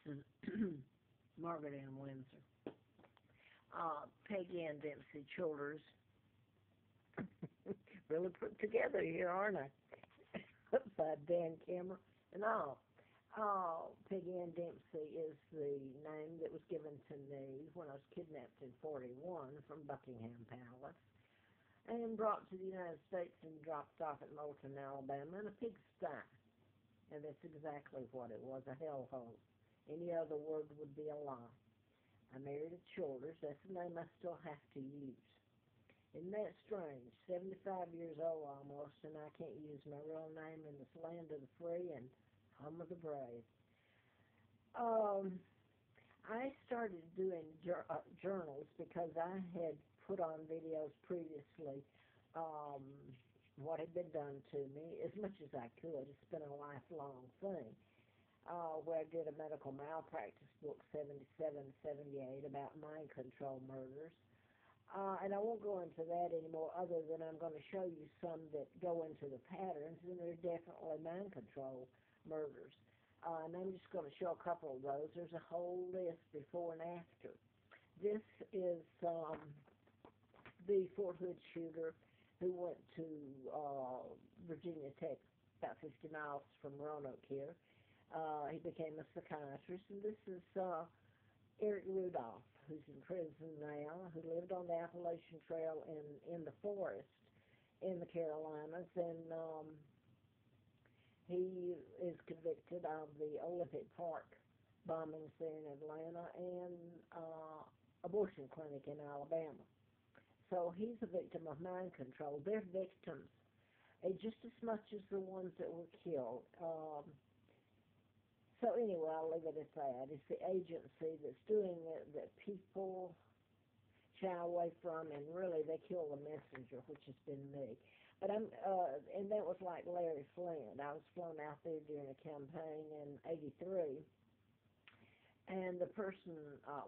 This is Margaret Ann Windsor. Peggy and Dempsey Childers. Really put together here, aren't I? Upside down camera and all. Peggy Ann Dempsey is the name that was given to me when I was kidnapped in 41 from Buckingham Palace and brought to the United States and dropped off at Moulton, Alabama in a pigsty. And that's exactly what it was, a hellhole. Any other word would be a lie. I married a Childers. That's the name I still have to use. Isn't that strange? 75 years old almost, and I can't use my real name in this land of the free and home of the brave. I started doing journals because I had put on videos previously what had been done to me as much as I could. It's been a lifelong thing. Where I did a medical malpractice book, 77, 78, about mind control murders. And I won't go into that anymore other than I'm going to show you some that go into the patterns, and they're definitely mind control murders. And I'm just going to show a couple of those. There's a whole list before and after. This is the Fort Hood shooter who went to Virginia Tech, about 50 miles from Roanoke here. He became a psychiatrist, and this is Eric Rudolph, who's in prison now, who lived on the Appalachian Trail in the forest in the Carolinas, and he is convicted of the Olympic Park bombings there in Atlanta and abortion clinic in Alabama. So he's a victim of mind control. They're victims, just as much as the ones that were killed. So anyway, I'll leave it at that. It's the agency that's doing it that people shy away from, and really they kill the messenger, which has been me. But and that was like Larry Flint. I was flown out there during a campaign in '83, and the person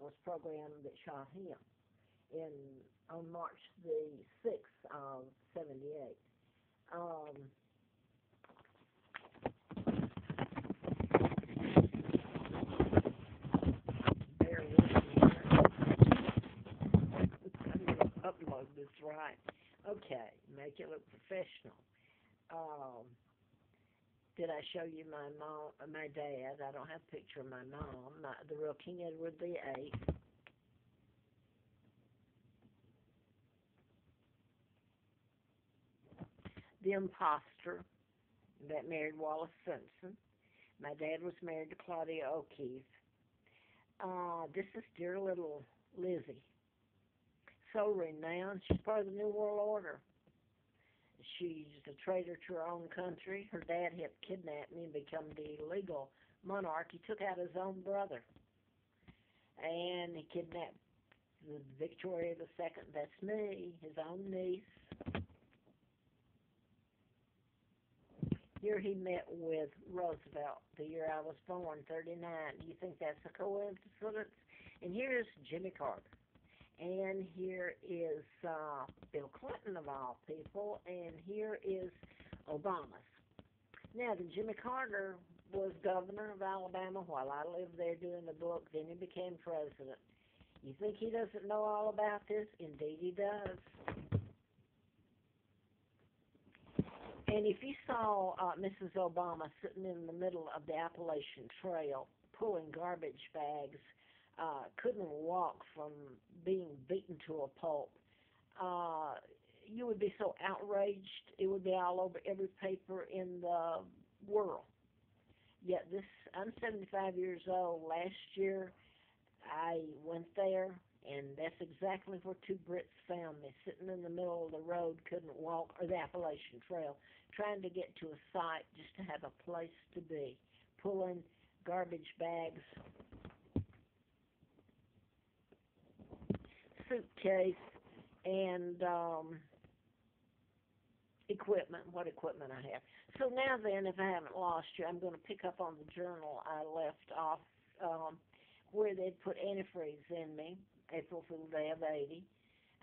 was programmed that shot him on March the 6th of '78. Upload this right. Okay, make it look professional. Did I show you my mom, my dad? I don't have a picture of my mom. The real King Edward VIII. The imposter that married Wallace Simpson. My dad was married to Claudia O'Keeffe. This is dear little Lizzie. So renowned. She's part of the New World Order. She's a traitor to her own country. Her dad had kidnapped me and become the legal monarch. He took out his own brother. And he kidnapped Victoria II. That's me, his own niece. Here he met with Roosevelt the year I was born, 39. You think that's a coincidence? And here's Jimmy Carter. And here is Bill Clinton, of all people. And here is Obama's. Now, the Jimmy Carter was governor of Alabama while I lived there doing the book. Then he became president. You think he doesn't know all about this? Indeed he does. And if you saw Mrs. Obama sitting in the middle of the Appalachian Trail pulling garbage bags, couldn't walk from being beaten to a pulp, you would be so outraged, it would be all over every paper in the world. Yet I'm 75 years old. Last year, I went there, and that's exactly where two Brits found me, sitting in the middle of the road, couldn't walk, or the Appalachian Trail, trying to get to a site just to have a place to be, pulling garbage bags, suitcase, and equipment, what equipment I have. So now then, if I haven't lost you, I'm going to pick up on the journal I left off where they'd put antifreeze in me, April Fool's Day of '80.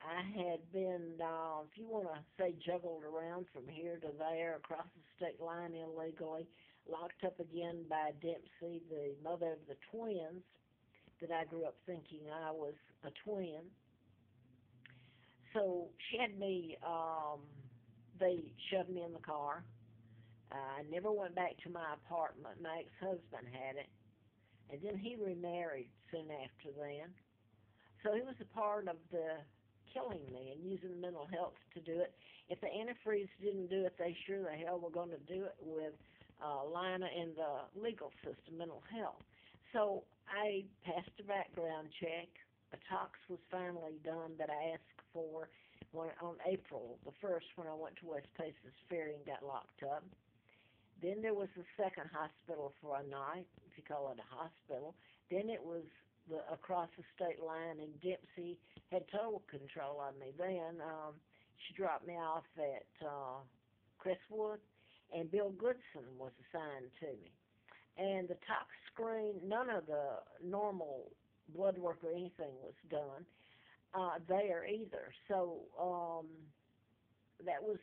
I had been, if you want to say, juggled around from here to there across the state line illegally. locked up again by Dempsey, the mother of the twins, that I grew up thinking I was a twin. So she had me, they shoved me in the car. I never went back to my apartment. My ex-husband had it. And then he remarried soon after then. So he was a part of the killing me and using mental health to do it. If the antifreeze didn't do it, they sure the hell were going to do it with Lina in the legal system, mental health. So I passed a background check. A tox was finally done that I asked for on April the 1st when I went to West Paces Ferry and got locked up. Then there was the second hospital for a night, if you call it a hospital. Then it was across the state line, and Dempsey had total control of me. Then she dropped me off at Crestwood, and Bill Goodson was assigned to me. And the tox screen, none of the normal blood work or anything was done there either. So that was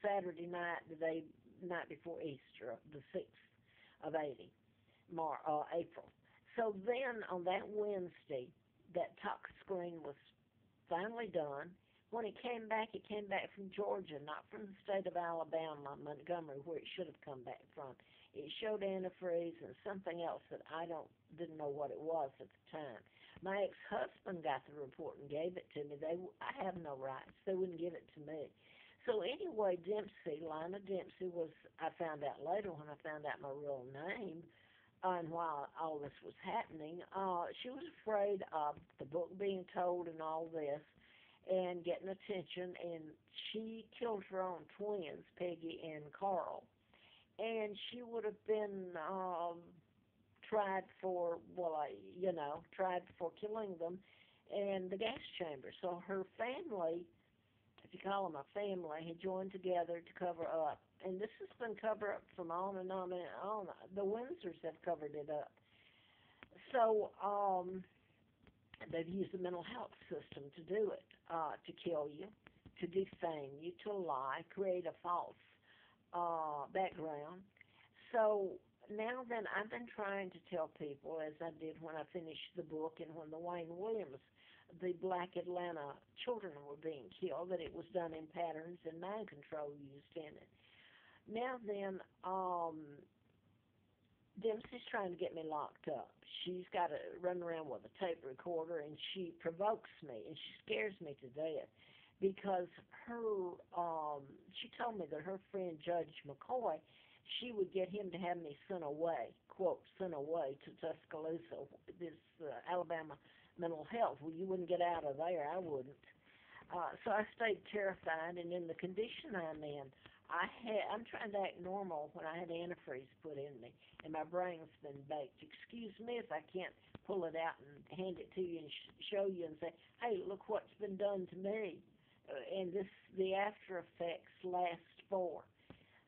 Saturday night, the night before Easter, the 6th of April. So then on that Wednesday, that tox screen was finally done. When it came back from Georgia, not from the state of Alabama, Montgomery, where it should have come back from. It showed antifreeze and something else that I didn't know what it was at the time. My ex-husband got the report and gave it to me. I have no rights. They wouldn't give it to me. So anyway, Lina Dempsey was, I found out later when I found out my real name, and while all this was happening, she was afraid of the book being told and all this and getting attention, and she killed her own twins, Peggy and Carl. And she would have been tried for, tried for killing them in the gas chamber. So her family, if you call them a family, had joined together to cover up. And this has been covered up from on and on and on. The Windsors have covered it up. So they've used the mental health system to do it, to kill you, to defame you, to lie, create a false background. So now then, I've been trying to tell people, as I did when I finished the book and when the Wayne Williams, the Black Atlanta children were being killed, that it was done in patterns and mind control used in it. Now then, Dempsey's trying to get me locked up. She's got to run around with a tape recorder, and she provokes me, and she scares me to death because she told me that her friend Judge McCoy, she would get him to have me sent away, quote, sent away to Tuscaloosa, this Alabama mental health. Well, you wouldn't get out of there. I wouldn't. So I stayed terrified, and in the condition I'm in, I'm trying to act normal when I had antifreeze put in me, and my brain's been baked. Excuse me if I can't pull it out and hand it to you and show you and say, hey, look what's been done to me. And the after effects last for.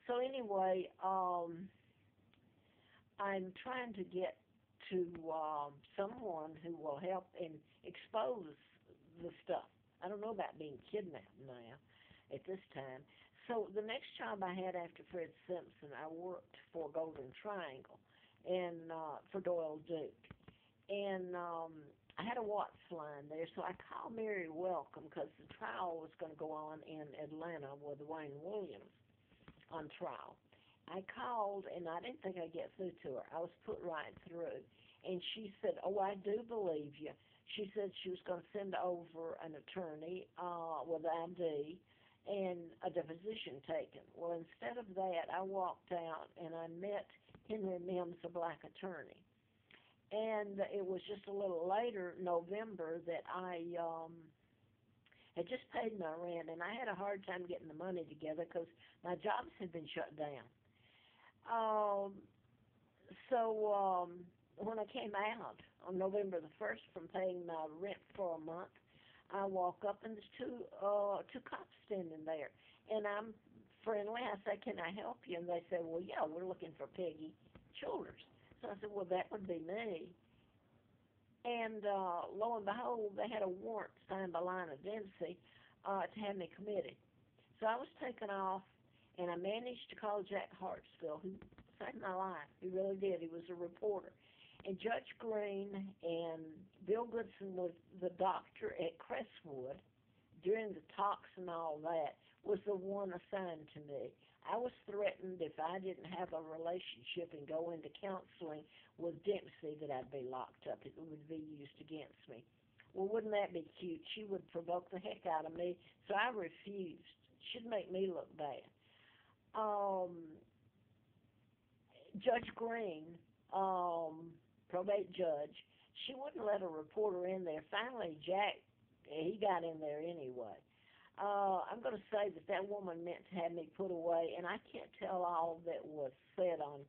So anyway, I'm trying to get to someone who will help and expose the stuff. I don't know about being kidnapped now at this time. So the next job I had after Fred Simpson, I worked for Golden Triangle and for Doyle Duke. And I had a Watts line there, so I called Mary Welcome because the trial was going to go on in Atlanta with Wayne Williams on trial. I called, and I didn't think I'd get through to her. I was put right through. And she said, oh, I do believe you. She said she was going to send over an attorney with ID and a deposition taken. Well, instead of that, I walked out, and I met Henry Mims, a black attorney. And it was just a little later, November, that I had just paid my rent, and I had a hard time getting the money together because my jobs had been shut down. So when I came out on November the 1st from paying my rent for a month, I walk up, and there's two cops standing there. And I'm friendly. I say, can I help you? And they say, well, yeah, we're looking for Peggy Childers. So I said, well, that would be me. And lo and behold, they had a warrant signed by Lina Dempsey to have me committed. So I was taken off, and I managed to call Jack Hartsville, who saved my life. He really did. He was a reporter. And Judge Green and Bill Goodson was the doctor at Crestwood during the talks and all that, was the one assigned to me. I was threatened if I didn't have a relationship and go into counseling with Dempsey that I'd be locked up. It would be used against me. Well, wouldn't that be cute? She would provoke the heck out of me, so I refused. She'd make me look bad. Um, Judge Green, probate judge, she wouldn't let a reporter in there. Finally, Jack, he got in there anyway. I'm going to say that that woman meant to have me put away, and I can't tell all that was said on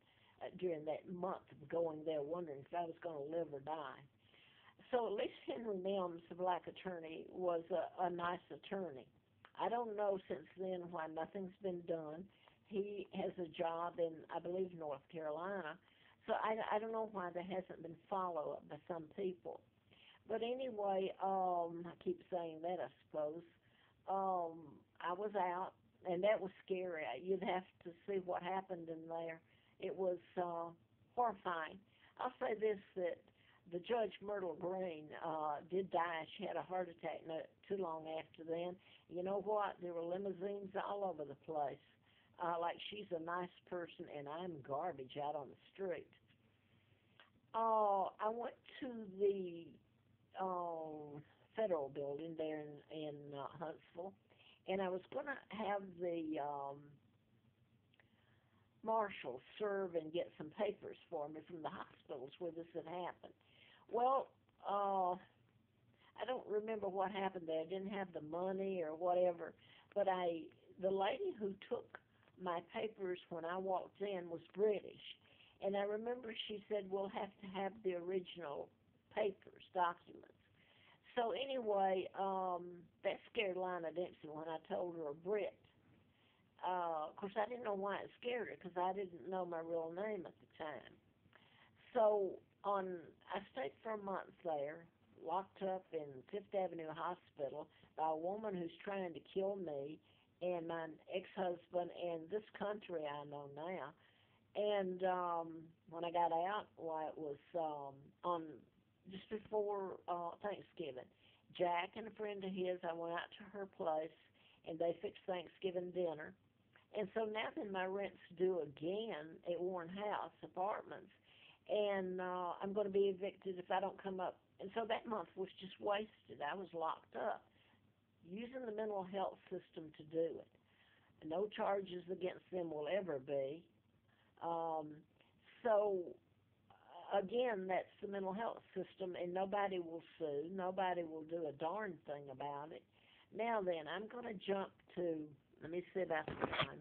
during that month of going there, wondering if I was going to live or die. So at least Henry Mims, the black attorney, was a nice attorney. I don't know since then why nothing's been done. He has a job in, I believe, North Carolina. So I don't know why there hasn't been follow-up by some people. But anyway, I keep saying that, I suppose. I was out, and that was scary. You'd have to see what happened in there. It was horrifying. I'll say this, that the Judge Myrtle Green did die. She had a heart attack not too long after then. You know what? There were limousines all over the place. Like she's a nice person, and I'm garbage out on the street. I went to the federal building there in Huntsville, and I was going to have the marshal serve and get some papers for me from the hospitals where this had happened. Well, I don't remember what happened there. I didn't have the money or whatever, but the lady who took my papers when I walked in was British, and I remember she said, we'll have to have the original papers, documents. So anyway, that scared Lina Dempsey when I told her a Brit. Of course, I didn't know why it scared her because I didn't know my real name at the time. So I stayed for a month there, locked up in Fifth Avenue Hospital by a woman who's trying to kill me and my ex-husband and this country I know now. And when I got out, well, it was on just before Thanksgiving. Jack and a friend of his, I went out to her place, and they fixed Thanksgiving dinner. And so now then my rent's due again at Warren House Apartments, and I'm going to be evicted if I don't come up. And so that month was just wasted. I was locked up, using the mental health system to do it. No charges against them will ever be. So again, that's the mental health system, and nobody will sue. Nobody will do a darn thing about it. Now then, I'm going to jump to, let me see about the time.